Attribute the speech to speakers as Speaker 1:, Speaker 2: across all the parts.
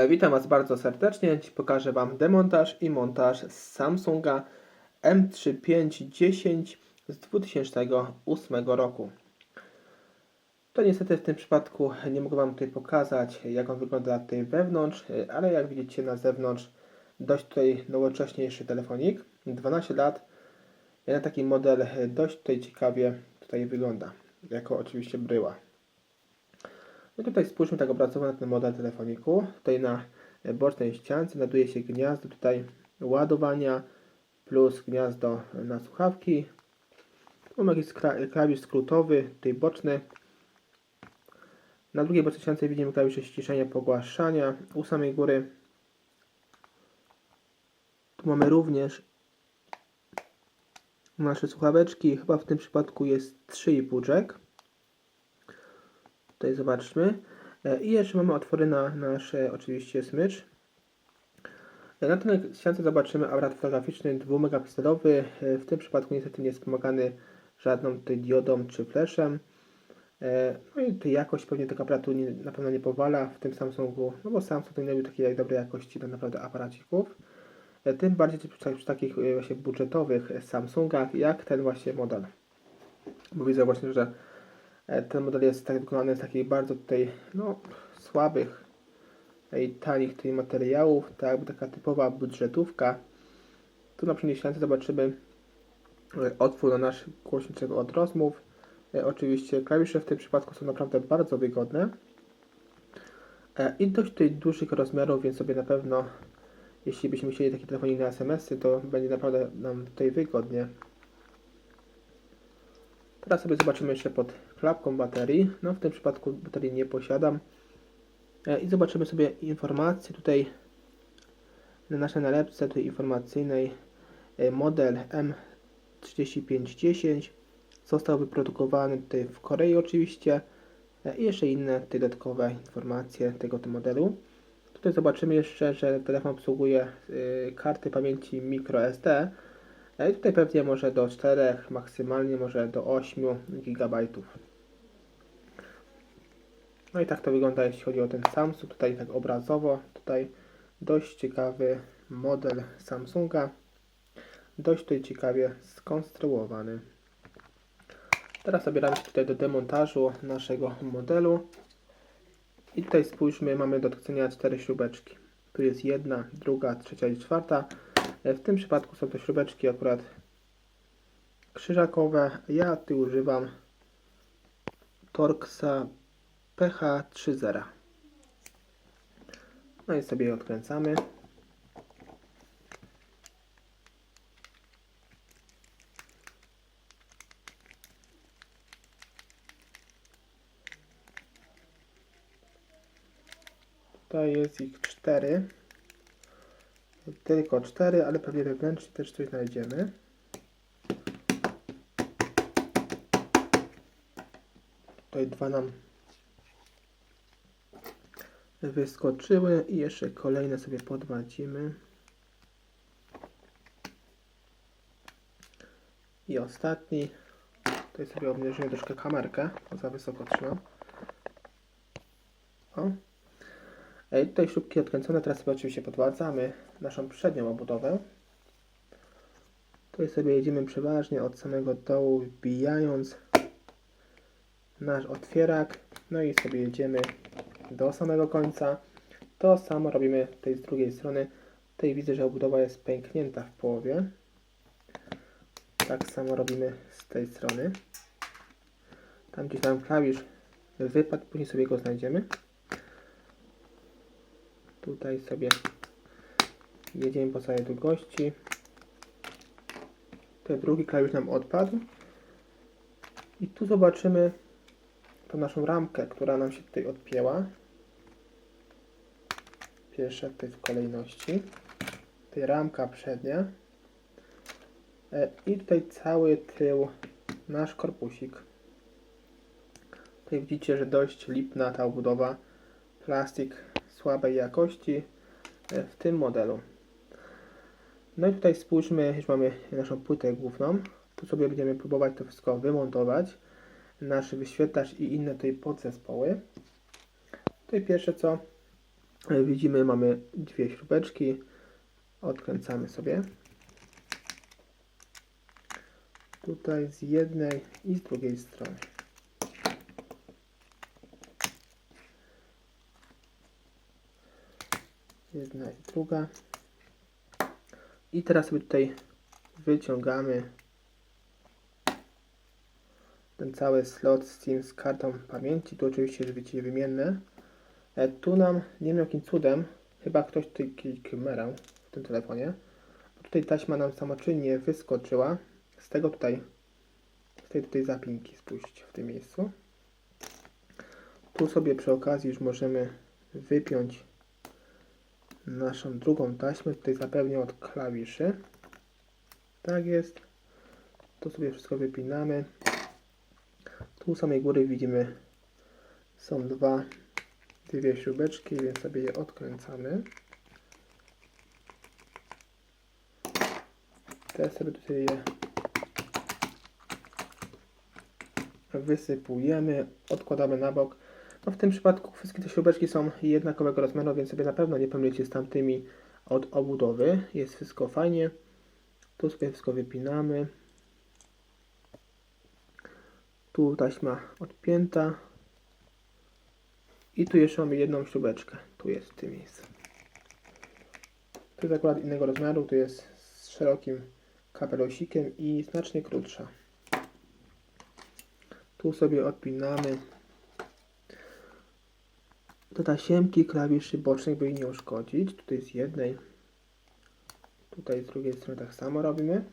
Speaker 1: Witam Was bardzo serdecznie. Dziś pokażę Wam demontaż i montaż z Samsunga M3510 z 2008 roku. To niestety w tym przypadku nie mogę Wam tutaj pokazać, jak on wygląda tutaj wewnątrz, ale jak widzicie na zewnątrz dość tutaj nowocześniejszy telefonik, 12 lat. Na taki model dość tutaj ciekawie tutaj wygląda, jako oczywiście bryła. No tutaj spójrzmy tak obrazowo na ten model telefoniku. Tutaj na bocznej ściance znajduje się gniazdo tutaj ładowania plus gniazdo na słuchawki. Tu mamy jakiś klawisz skrótowy, tutaj boczny. Na drugiej bocznej ściance widzimy klawisze ściszenia, pogłaszania. U samej góry tu mamy również nasze słuchaweczki. Chyba w tym przypadku jest 3,5 jack. Tutaj zobaczmy. I jeszcze mamy otwory na nasz oczywiście smycz. Na tej ściance zobaczymy aparat fotograficzny 2-megapikselowy. W tym przypadku niestety nie jest wspomagany żadną tutaj diodą czy flashem. No i tutaj jakość pewnie tego aparatu na pewno nie powala w tym Samsungu, no bo Samsung nie robił takiej dobrej jakości tak naprawdę aparacików. Tym bardziej przy takich właśnie budżetowych Samsungach jak ten właśnie model. Bo widzę właśnie, że ten model jest tak wykonany z takich bardzo tutaj słabych i tanich tutaj materiałów, tak jakby taka typowa budżetówka. Tu na przedniej ściance zobaczymy otwór na nasz głośniczek od rozmów. Oczywiście klawisze w tym przypadku są naprawdę bardzo wygodne i dość tutaj dużych rozmiarów, więc sobie na pewno, jeśli byśmy chcieli taki telefonik na SMS-y, to będzie naprawdę nam tutaj wygodnie. Teraz sobie zobaczymy jeszcze pod klapką baterii. No w tym przypadku baterii nie posiadam. I zobaczymy sobie informacje tutaj na naszej nalepce tutaj informacyjnej. Model M3510 został wyprodukowany tutaj w Korei oczywiście i jeszcze inne tutaj dodatkowe informacje tego modelu. Tutaj zobaczymy jeszcze, że telefon obsługuje karty pamięci microSD i tutaj pewnie może do 4, maksymalnie może do 8 GB. No i tak to wygląda, jeśli chodzi o ten Samsung, tutaj tak obrazowo, tutaj dość ciekawy model Samsunga, dość tutaj ciekawie skonstruowany. Teraz zabieramy się tutaj do demontażu naszego modelu i tutaj spójrzmy, mamy do odkręcenia 4 śrubeczki. Tu jest jedna, druga, trzecia i czwarta. W tym przypadku są to śrubeczki akurat krzyżakowe. Ja tu używam Torxa PH30. No i sobie je odkręcamy. Tutaj jest ich 4. Tylko 4, ale pewnie wewnętrznie też coś znajdziemy. Tutaj 2 nam wyskoczyły i jeszcze kolejne sobie podwadzimy. I ostatni. Tutaj sobie obniżymy troszkę kamerkę, bo za wysoko trzymam. O. I tutaj śrubki odkręcone, teraz sobie oczywiście podwadzamy naszą przednią obudowę. Tutaj sobie jedziemy przeważnie od samego dołu, wbijając nasz otwierak, no i sobie jedziemy do samego końca. To samo robimy tutaj z drugiej strony. Tutaj widzę, że obudowa jest pęknięta w połowie. Tak samo robimy z tej strony. Tam gdzieś tam klawisz wypadł, później sobie go znajdziemy. Tutaj sobie jedziemy po całej długości. Tutaj drugi klawisz nam odpadł. I tu zobaczymy tą naszą ramkę, która nam się tutaj odpięła. Pierwsza tutaj w kolejności. Tutaj ramka przednia. I tutaj cały tył, nasz korpusik. Tutaj widzicie, że dość lipna ta obudowa. Plastik słabej jakości w tym modelu. No i tutaj spójrzmy, już mamy naszą płytę główną. Tu sobie będziemy próbować to wszystko wymontować. Nasz wyświetlacz i inne tutaj podzespoły. Tutaj pierwsze co, Widzimy, mamy dwie śrubeczki. Odkręcamy sobie. Tutaj z jednej i z drugiej strony. Jedna i druga. I teraz sobie tutaj wyciągamy ten cały slot z kartą pamięci. Tu oczywiście życie wymienne. Tu nam, nie wiem jakim cudem, chyba ktoś tutaj klikmerał w tym telefonie. Tutaj taśma nam samoczynnie wyskoczyła z tego tutaj, z tej tutaj zapinki. Spójrzcie w tym miejscu. Tu sobie przy okazji już możemy wypiąć naszą drugą taśmę. Tutaj zapewnię od klawiszy. Tak jest. Tu sobie wszystko wypinamy. Tu u samej góry widzimy, są dwie śrubeczki, więc sobie je odkręcamy. Teraz sobie tutaj je wysypujemy, odkładamy na bok. No w tym przypadku wszystkie te śrubeczki są jednakowego rozmiaru, więc sobie na pewno nie pomylicie z tamtymi od obudowy. Jest wszystko fajnie. Tu sobie wszystko wypinamy. Tu taśma odpięta. I tu jeszcze mamy jedną śrubeczkę. Tu jest w tym miejscu. To jest akurat innego rozmiaru. Tu jest z szerokim kapelusikiem i znacznie krótsza. Tu sobie odpinamy do tasiemki klawiszy bocznych, by jej nie uszkodzić. Tutaj z jednej. Tutaj z drugiej strony tak samo robimy.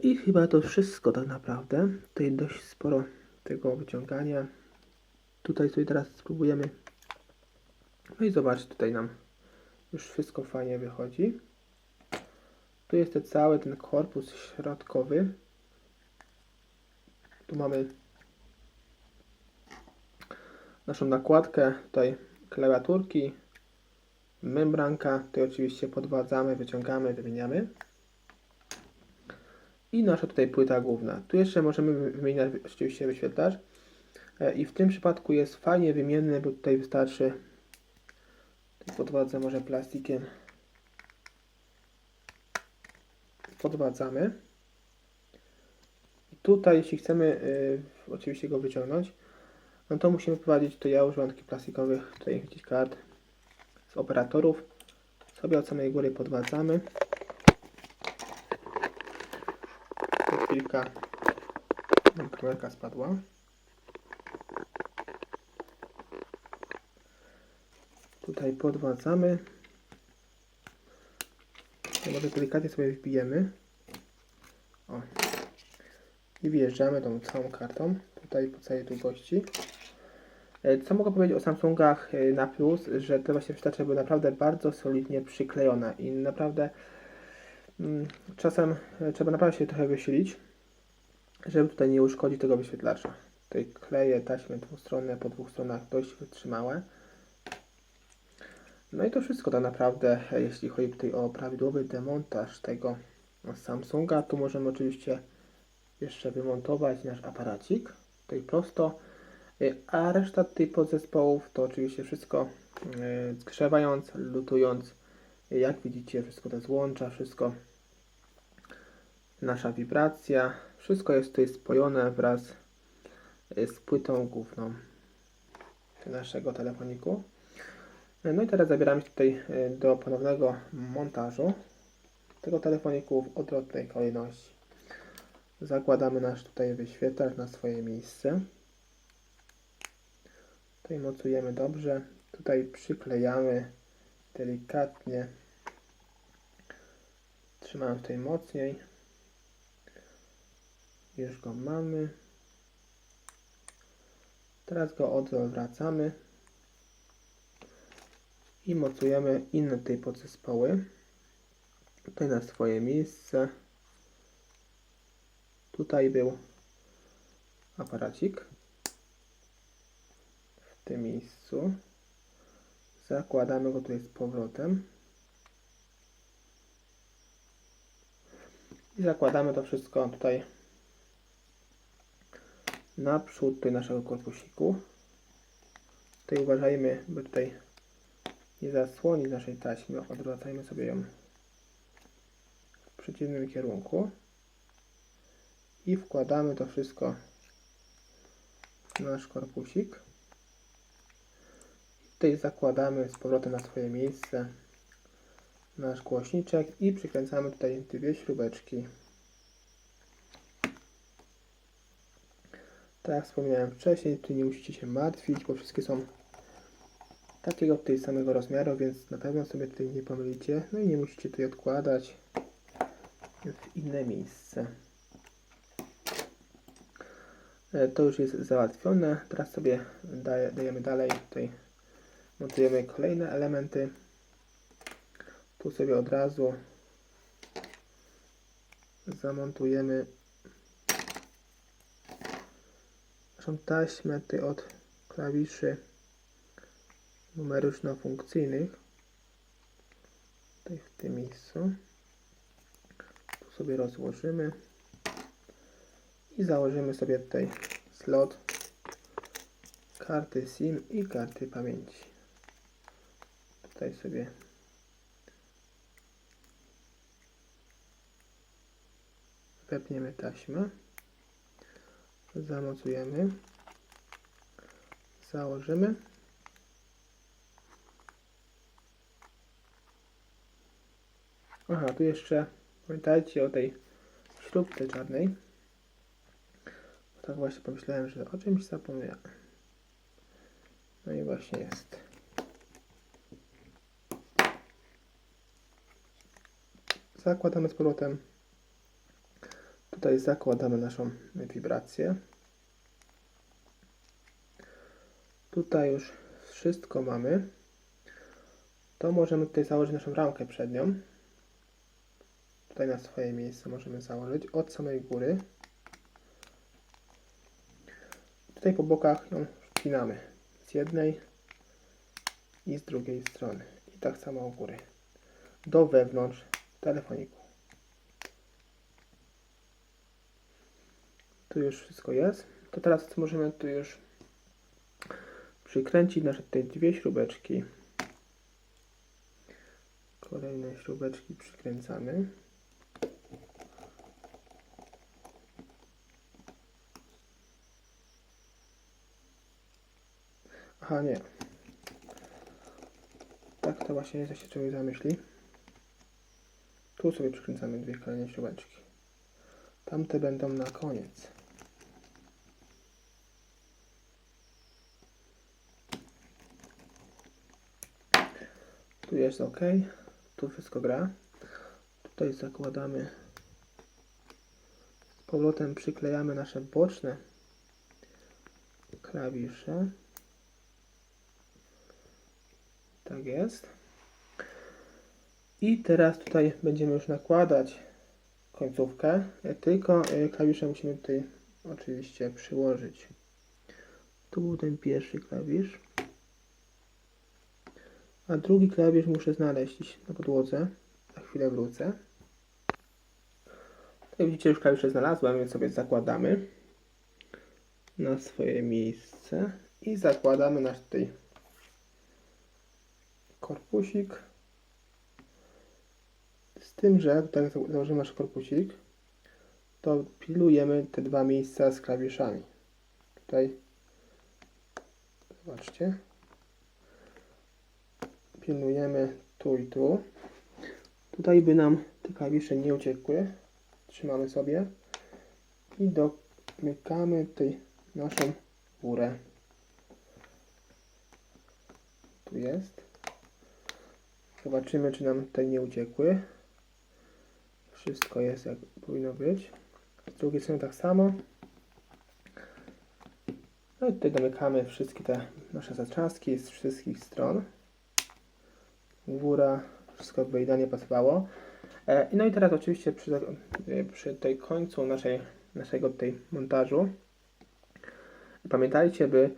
Speaker 1: I chyba to wszystko tak naprawdę. Tutaj dość sporo tego wyciągania. Tutaj sobie teraz spróbujemy. No i zobaczcie, tutaj nam już wszystko fajnie wychodzi. Tu jest cały ten korpus środkowy. Tu mamy naszą nakładkę, tutaj klawiaturki, membranka. Tutaj oczywiście podwadzamy, wyciągamy, wymieniamy. I nasza tutaj płyta główna. Tu jeszcze możemy wymieniać oczywiście wyświetlacz. I w tym przypadku jest fajnie wymienny, bo tutaj wystarczy, podwadzę może plastikiem, podwadzamy. I tutaj jeśli chcemy oczywiście go wyciągnąć, no to musimy prowadzić, to ja używam takich plastikowych tutaj gdzieś kart z operatorów. Sobie od samej góry podwadzamy. Chwilka, kamerka spadła. Tutaj podwadzamy. Może delikatnie sobie wbijemy. O. I wjeżdżamy tą całą kartą. Tutaj po całej długości. Co mogę powiedzieć o Samsungach na plus, że te właśnie wyświetlacze były naprawdę bardzo solidnie przyklejone i naprawdę czasem trzeba naprawdę się trochę wysilić, żeby tutaj nie uszkodzić tego wyświetlacza. Tutaj kleję taśmy dwustronne po dwóch stronach dość wytrzymałe. No i to wszystko tak naprawdę, jeśli chodzi tutaj o prawidłowy demontaż tego Samsunga. Tu możemy oczywiście jeszcze wymontować nasz aparacik, tutaj prosto, a reszta tych podzespołów to oczywiście wszystko zgrzewając, lutując, jak widzicie wszystko to złącza, wszystko, nasza wibracja, wszystko jest tutaj spojone wraz z płytą główną naszego telefoniku. No i teraz zabieramy się tutaj do ponownego montażu tego telefoniku w odwrotnej kolejności. Zakładamy nasz tutaj wyświetlacz na swoje miejsce. Tutaj mocujemy dobrze. Tutaj przyklejamy delikatnie. Trzymamy tutaj mocniej. Już go mamy. Teraz go odwracamy. I mocujemy inne tutaj podzespoły. Tutaj na swoje miejsce. Tutaj był aparacik. W tym miejscu. Zakładamy go tutaj z powrotem. I zakładamy to wszystko tutaj naprzód tutaj naszego korpusiku. Tutaj uważajmy, by tutaj nie zasłonić naszej taśmy. Odwracajmy sobie ją w przeciwnym kierunku. I wkładamy to wszystko w nasz korpusik. Tutaj zakładamy z powrotem na swoje miejsce nasz głośniczek i przykręcamy tutaj dwie śrubeczki. Tak jak wspomniałem wcześniej, tu nie musicie się martwić, bo wszystkie są takiego tutaj samego rozmiaru, więc na pewno sobie tutaj nie pomylicie. No i nie musicie tutaj odkładać w inne miejsce. To już jest załatwione. Teraz sobie dajemy dalej. Tutaj montujemy kolejne elementy. Tu sobie od razu zamontujemy naszą taśmę tutaj od klawiszy numeryczno-funkcyjnych. Tutaj w tym miejscu. Tu sobie rozłożymy i założymy sobie tutaj slot karty SIM i karty pamięci. Tutaj sobie wepniemy taśmę, zamocujemy, założymy. Aha, tu jeszcze pamiętajcie o tej śrubce czarnej. Tak właśnie pomyślałem, że o czymś zapomniałem. No i właśnie jest. Zakładamy z powrotem. Tutaj zakładamy naszą wibrację. Tutaj już wszystko mamy. To możemy tutaj założyć naszą ramkę przednią. Tutaj na swoje miejsce możemy założyć od samej góry. Tutaj po bokach ją wpinamy z jednej i z drugiej strony. I tak samo u góry. Do wewnątrz telefoniku. Tu już wszystko jest. To teraz możemy tu już przykręcić nasze tutaj dwie śrubeczki. Kolejne śrubeczki przykręcamy. Aha, nie. Tak to właśnie jest, jak się człowiek zamyśli. Tu sobie przykręcamy dwie kolejne śrubeczki. Tamte będą na koniec. Tu jest ok. Tu wszystko gra. Tutaj zakładamy. Z powrotem przyklejamy nasze boczne klawisze. Tak jest. I teraz tutaj będziemy już nakładać końcówkę, tylko klawisze musimy tutaj oczywiście przyłożyć. Tu był ten pierwszy klawisz, a drugi klawisz muszę znaleźć na podłodze. Za chwilę wrócę. Tutaj widzicie, już klawisze znalazłem, więc sobie zakładamy na swoje miejsce i zakładamy nasz tutaj korpusik. Z tym, że tutaj jak założymy nasz korpusik, to pilnujemy te dwa miejsca z klawiszami. Tutaj zobaczcie. Pilnujemy tu i tu. Tutaj by nam te klawisze nie uciekły. Trzymamy sobie i domykamy tutaj naszą górę. Tu jest. Zobaczymy, czy nam tutaj nie uciekły. Wszystko jest jak powinno być. Z drugiej strony tak samo. No i tutaj domykamy wszystkie te nasze zatrzaski z wszystkich stron. Góra, wszystko by idealnie pasowało. No i teraz oczywiście przy tej końcu naszego tutaj montażu pamiętajcie, by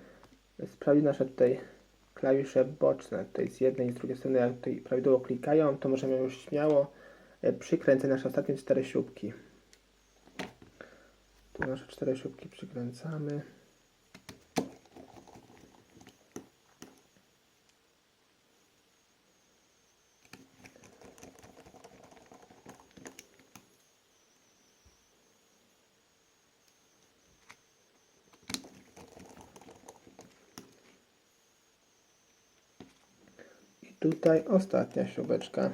Speaker 1: sprawdzić nasze tutaj klawisze boczne. Tutaj z jednej i z drugiej strony, jak tutaj prawidłowo klikają, to możemy już śmiało przykręcać nasze ostatnie 4 śrubki. Tu nasze 4 śrubki przykręcamy. tutaj ostatnia śrubeczka.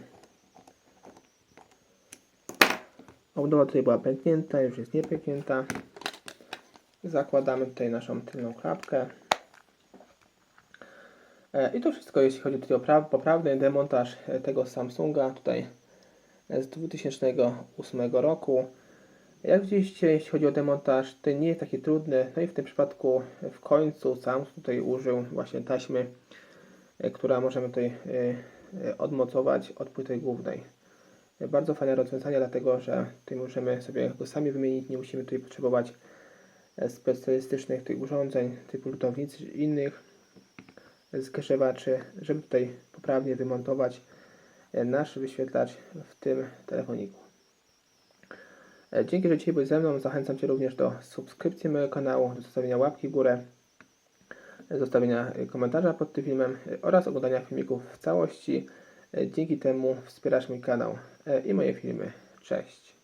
Speaker 1: Obudowa tutaj była pęknięta, już jest niepęknięta. Zakładamy tutaj naszą tylną klapkę. I to wszystko, jeśli chodzi tutaj o poprawny demontaż tego Samsunga tutaj z 2008 roku. Jak widzieliście, jeśli chodzi o demontaż, to nie jest taki trudny. No i w tym przypadku w końcu Samsung tutaj użył właśnie taśmy, która możemy tutaj odmocować od płyty głównej. Bardzo fajne rozwiązanie, dlatego że tutaj możemy sobie go sami wymienić, nie musimy tutaj potrzebować specjalistycznych tych urządzeń typu lutownic czy innych zgrzewaczy, żeby tutaj poprawnie wymontować nasz wyświetlacz w tym telefoniku. Dzięki, że dzisiaj byłeś ze mną. Zachęcam Cię również do subskrypcji mojego kanału, do zostawienia łapki w górę, zostawienia komentarza pod tym filmem oraz oglądania filmików w całości. Dzięki temu wspierasz mój kanał i moje filmy. Cześć!